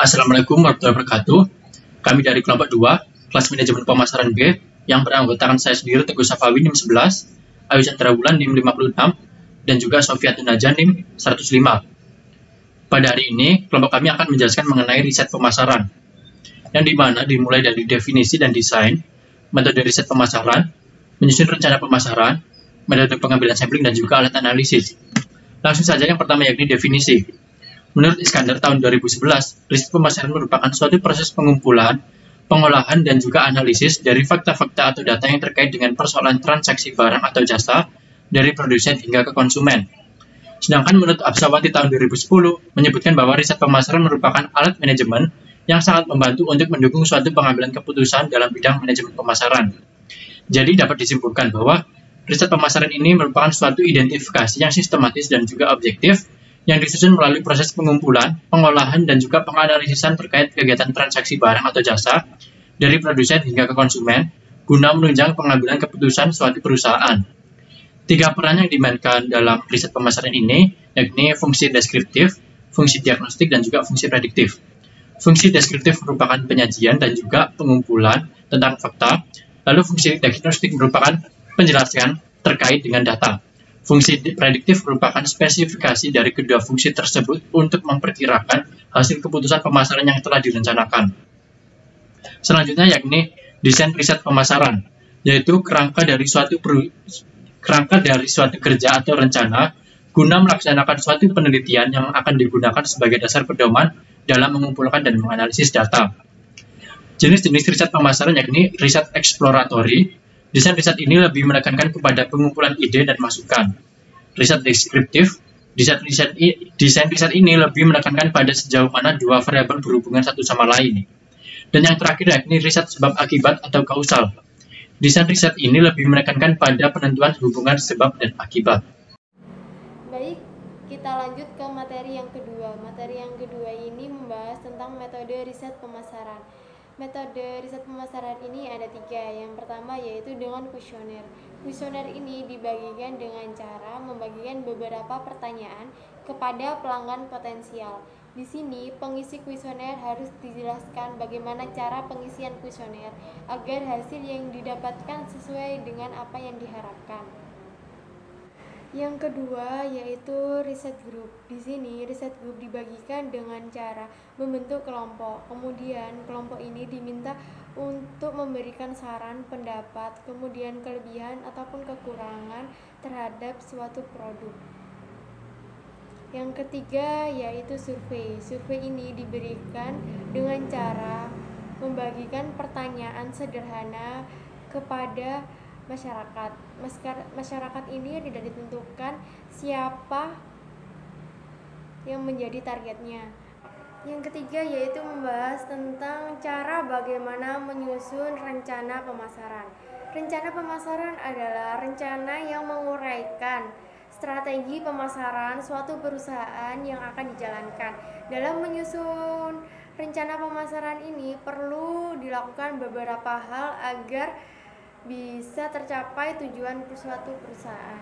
Assalamualaikum warahmatullahi wabarakatuh. Kami dari kelompok 2, kelas manajemen pemasaran B, yang beranggotakan saya sendiri Teguh Safawi NIM 11, Ayu Chandra Wulan NIM 56, dan juga Sofiatun Naja NIM 105. Pada hari ini, kelompok kami akan menjelaskan mengenai riset pemasaran, yang dimana dimulai dari definisi dan desain, metode riset pemasaran, menyusun rencana pemasaran, metode pengambilan sampling, dan juga alat analisis. Langsung saja yang pertama yakni definisi. Menurut Iskandar tahun 2011, riset pemasaran merupakan suatu proses pengumpulan, pengolahan, dan juga analisis dari fakta-fakta atau data yang terkait dengan persoalan transaksi barang atau jasa dari produsen hingga ke konsumen. Sedangkan menurut Absawati tahun 2010 menyebutkan bahwa riset pemasaran merupakan alat manajemen yang sangat membantu untuk mendukung suatu pengambilan keputusan dalam bidang manajemen pemasaran. Jadi dapat disimpulkan bahwa riset pemasaran ini merupakan suatu identifikasi yang sistematis dan juga objektif yang disusun melalui proses pengumpulan, pengolahan, dan juga penganalisisan terkait kegiatan transaksi barang atau jasa dari produsen hingga ke konsumen guna menunjang pengambilan keputusan suatu perusahaan. 3 peran yang dimainkan dalam riset pemasaran ini yakni fungsi deskriptif, fungsi diagnostik, dan juga fungsi prediktif. Fungsi deskriptif merupakan penyajian dan juga pengumpulan tentang fakta, lalu fungsi diagnostik merupakan penjelasan terkait dengan data. Fungsi prediktif merupakan spesifikasi dari kedua fungsi tersebut untuk memperkirakan hasil keputusan pemasaran yang telah direncanakan. Selanjutnya yakni desain riset pemasaran, yaitu kerangka dari suatu kerja atau rencana guna melaksanakan suatu penelitian yang akan digunakan sebagai dasar pedoman dalam mengumpulkan dan menganalisis data. Jenis-jenis riset pemasaran yakni riset eksploratory. Desain riset ini lebih menekankan kepada pengumpulan ide dan masukan. Riset deskriptif. Desain riset ini lebih menekankan pada sejauh mana dua variabel berhubungan satu sama lain. Dan yang terakhir yakni riset sebab akibat atau kausal. Desain riset ini lebih menekankan pada penentuan hubungan sebab dan akibat. Baik, kita lanjut ke materi yang kedua. Materi yang kedua ini membahas tentang metode riset pemasaran. Metode riset pemasaran ini ada 3. Yang pertama yaitu dengan kuesioner. Kuesioner ini dibagikan dengan cara membagikan beberapa pertanyaan kepada pelanggan potensial. Di sini pengisi kuesioner harus dijelaskan bagaimana cara pengisian kuesioner agar hasil yang didapatkan sesuai dengan apa yang diharapkan. Yang kedua yaitu riset group. Di sini riset group dibagikan dengan cara membentuk kelompok. Kemudian kelompok ini diminta untuk memberikan saran, pendapat, kemudian kelebihan ataupun kekurangan terhadap suatu produk. Yang ketiga yaitu survei. Survei ini diberikan dengan cara membagikan pertanyaan sederhana kepada masyarakat. Masyarakat ini tidak ditentukan siapa yang menjadi targetnya. Yang ketiga yaitu membahas tentang cara bagaimana menyusun rencana pemasaran. Rencana pemasaran adalah rencana yang menguraikan strategi pemasaran suatu perusahaan yang akan dijalankan. Dalam menyusun rencana pemasaran ini perlu dilakukan beberapa hal agar bisa tercapai tujuan suatu perusahaan.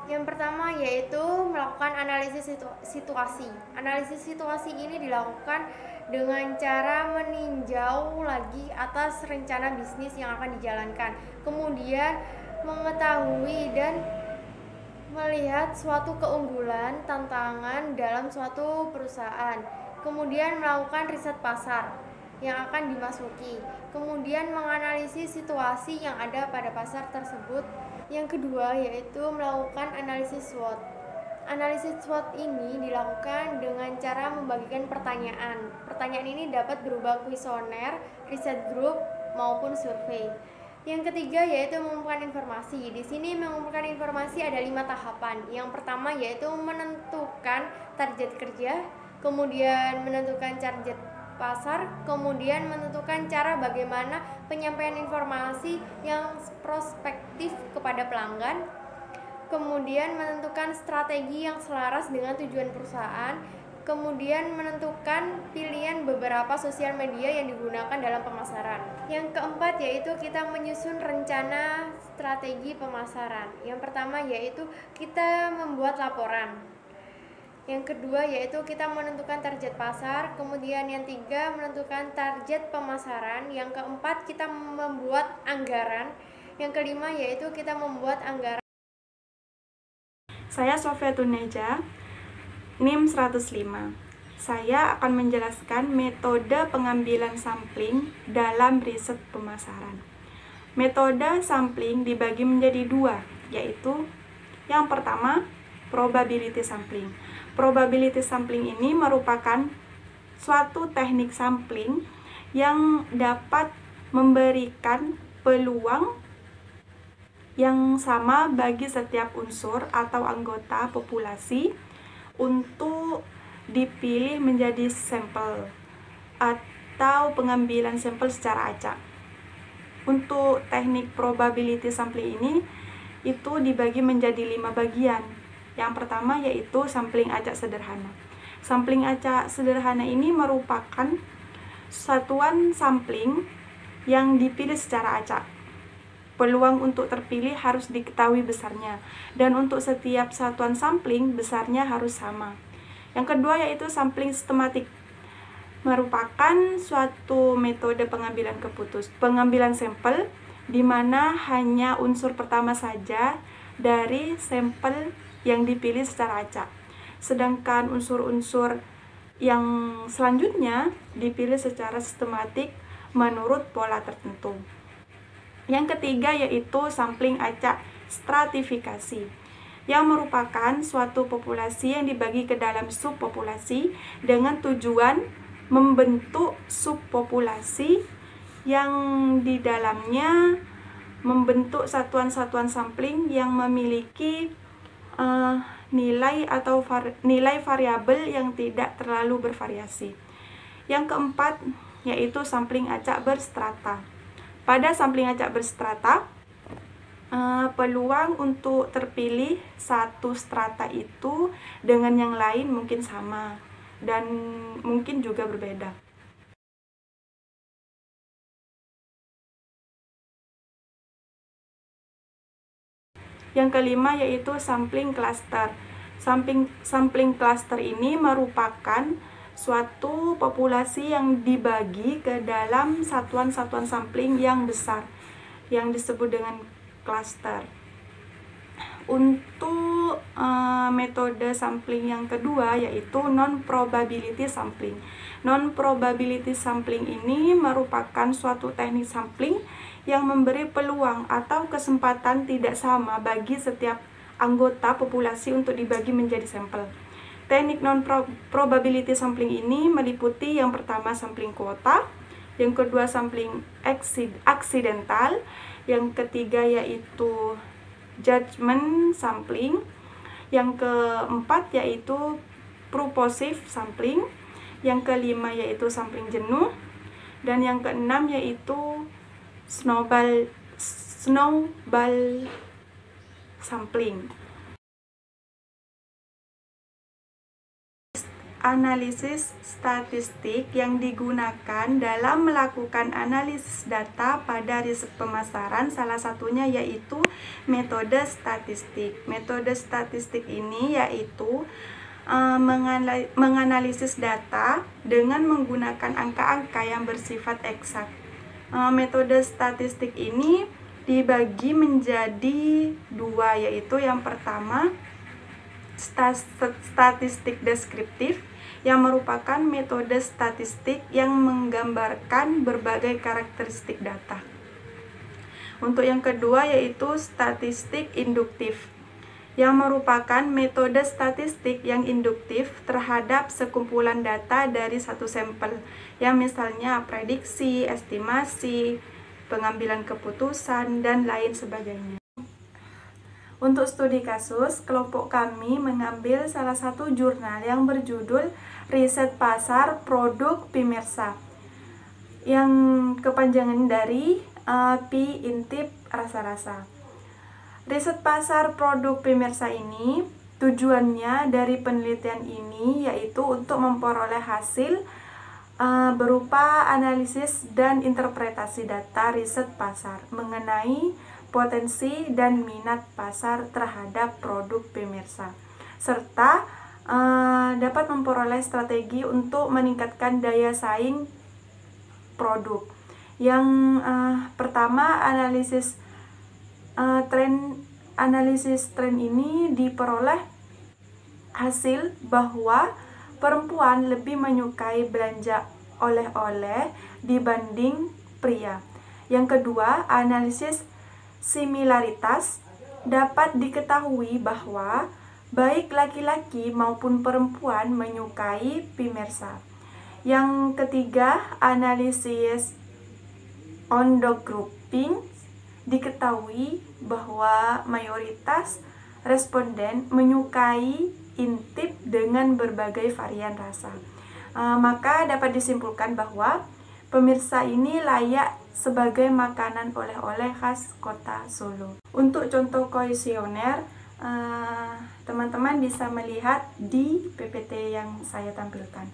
Yang pertama yaitu melakukan analisis situasi. Analisis situasi ini dilakukan dengan cara meninjau lagi atas rencana bisnis yang akan dijalankan. Kemudian mengetahui dan melihat suatu keunggulan, tantangan dalam suatu perusahaan. Kemudian melakukan riset pasar yang akan dimasuki, kemudian menganalisis situasi yang ada pada pasar tersebut. Yang kedua yaitu melakukan analisis SWOT. Analisis SWOT ini dilakukan dengan cara membagikan pertanyaan. Pertanyaan ini dapat berupa kuesioner, riset group, maupun survei. Yang ketiga yaitu mengumpulkan informasi. Di sini mengumpulkan informasi ada 5 tahapan. Yang pertama yaitu menentukan target kerja, kemudian menentukan target pasar, kemudian menentukan cara bagaimana penyampaian informasi yang prospektif kepada pelanggan, kemudian menentukan strategi yang selaras dengan tujuan perusahaan, kemudian menentukan pilihan beberapa sosial media yang digunakan dalam pemasaran. Yang keempat yaitu kita menyusun rencana strategi pemasaran. Yang pertama yaitu kita membuat laporan. Yang kedua yaitu kita menentukan target pasar, kemudian yang tiga menentukan target pemasaran, yang keempat kita membuat anggaran, yang kelima yaitu kita membuat anggaran. Saya Sofiatun Neja, NIM 105. Saya akan menjelaskan metode pengambilan sampling dalam riset pemasaran. Metode sampling dibagi menjadi dua, yaitu yang pertama, probability sampling. Probability sampling ini merupakan suatu teknik sampling yang dapat memberikan peluang yang sama bagi setiap unsur atau anggota populasi untuk dipilih menjadi sampel atau pengambilan sampel secara acak. Untuk teknik probability sampling ini itu dibagi menjadi 5 bagian. Yang pertama yaitu sampling acak sederhana. Sampling acak sederhana ini merupakan satuan sampling yang dipilih secara acak. Peluang untuk terpilih harus diketahui besarnya, dan untuk setiap satuan sampling besarnya harus sama. Yang kedua yaitu sampling sistematik, merupakan suatu metode pengambilan sampel di mana hanya unsur pertama saja dari sampel yang dipilih secara acak, sedangkan unsur-unsur yang selanjutnya dipilih secara sistematik menurut pola tertentu. Yang ketiga yaitu sampling acak stratifikasi, yang merupakan suatu populasi yang dibagi ke dalam subpopulasi dengan tujuan membentuk subpopulasi yang di dalamnya membentuk satuan-satuan sampling yang memiliki nilai variabel yang tidak terlalu bervariasi. Yang keempat yaitu sampling acak berstrata. Pada sampling acak berstrata, peluang untuk terpilih satu strata itu dengan yang lain mungkin sama dan mungkin juga berbeda. Yang kelima yaitu sampling cluster. Sampling cluster ini merupakan suatu populasi yang dibagi ke dalam satuan-satuan sampling yang besar yang disebut dengan cluster. Untuk metode sampling yang kedua yaitu non-probability sampling. Non-probability sampling ini merupakan suatu teknik sampling yang memberi peluang atau kesempatan tidak sama bagi setiap anggota populasi untuk dibagi menjadi sampel. Teknik non-probability sampling ini meliputi yang pertama sampling kuota, yang kedua sampling aksidental, yang ketiga yaitu judgment sampling, yang keempat yaitu purposive sampling, yang kelima yaitu sampling jenuh, dan yang keenam yaitu snowball sampling. Analisis statistik yang digunakan dalam melakukan analisis data pada riset pemasaran salah satunya yaitu metode statistik. Metode statistik ini yaitu menganalisis data dengan menggunakan angka-angka yang bersifat eksak. Metode statistik ini dibagi menjadi dua, yaitu yang pertama statistik deskriptif, yang merupakan metode statistik yang menggambarkan berbagai karakteristik data. Untuk yang kedua yaitu statistik induktif, yang merupakan metode statistik yang induktif terhadap sekumpulan data dari satu sampel, yang misalnya prediksi, estimasi, pengambilan keputusan, dan lain sebagainya. Untuk studi kasus, kelompok kami mengambil salah satu jurnal yang berjudul Riset Pasar Produk Pemirsa, yang kepanjangan dari Pi Intip Rasa-Rasa. Riset pasar produk pemirsa ini, tujuannya dari penelitian ini yaitu untuk memperoleh hasil berupa analisis dan interpretasi data riset pasar mengenai potensi dan minat pasar terhadap produk pemirsa, serta dapat memperoleh strategi untuk meningkatkan daya saing produk. Yang pertama, analisis tren ini diperoleh hasil bahwa perempuan lebih menyukai belanja oleh-oleh dibanding pria. Yang kedua, analisis similaritas dapat diketahui bahwa baik laki-laki maupun perempuan menyukai pemirsa. Yang ketiga, analisis on-dog grouping diketahui bahwa mayoritas responden menyukai intip dengan berbagai varian rasa. Maka dapat disimpulkan bahwa pemirsa ini layak sebagai makanan oleh-oleh khas kota Solo. Untuk contoh kuesioner, teman-teman bisa melihat di PPT yang saya tampilkan.